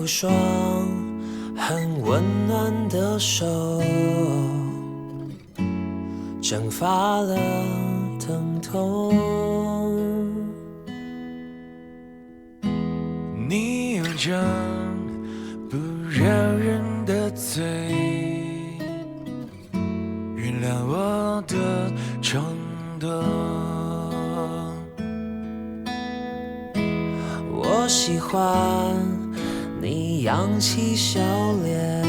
有双很温暖的手，蒸发了疼痛。你有张不饶人的嘴，原谅我的冲动。我喜欢你扬起笑脸，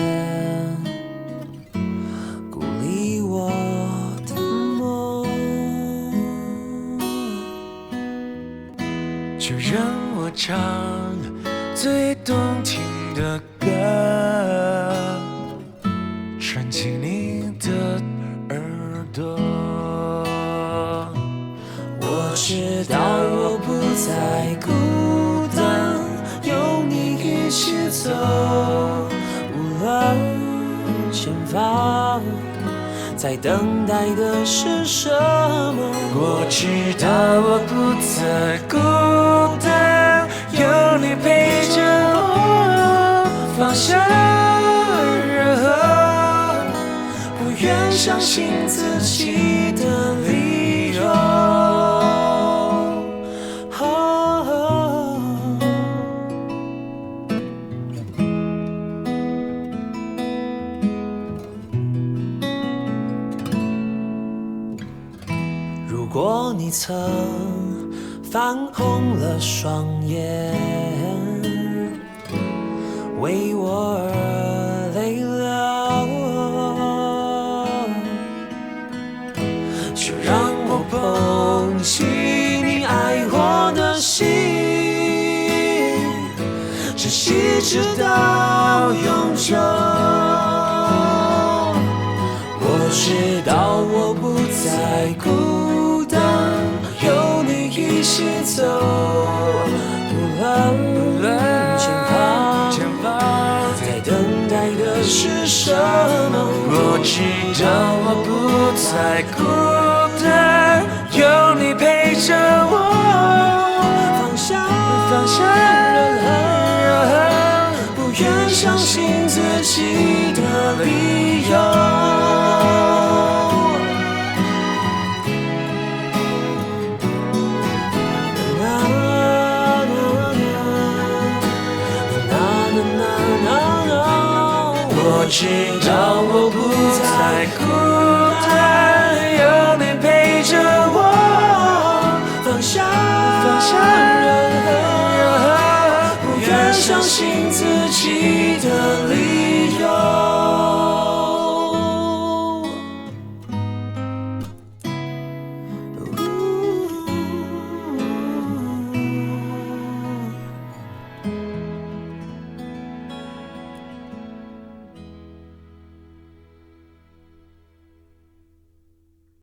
鼓励我的梦。就让我唱最动听的歌，传进你的耳朵。我知道我不再孤单，有你一起走，无论前方在等待的是什么。我知道我不再孤单，有你陪着我，放下任何不愿相信自己的理由。如果你曾泛红了双眼，为我而泪流，就让我捧起你爱我的心，珍惜直到永久。我知道我不再孤单，有你一起走，无论前方在等待的是什么。我知道我不再孤单，有你陪着我，放下任何不愿相信自己的理由。我知道我不再孤单，有你陪着我，放下任何不愿相信自己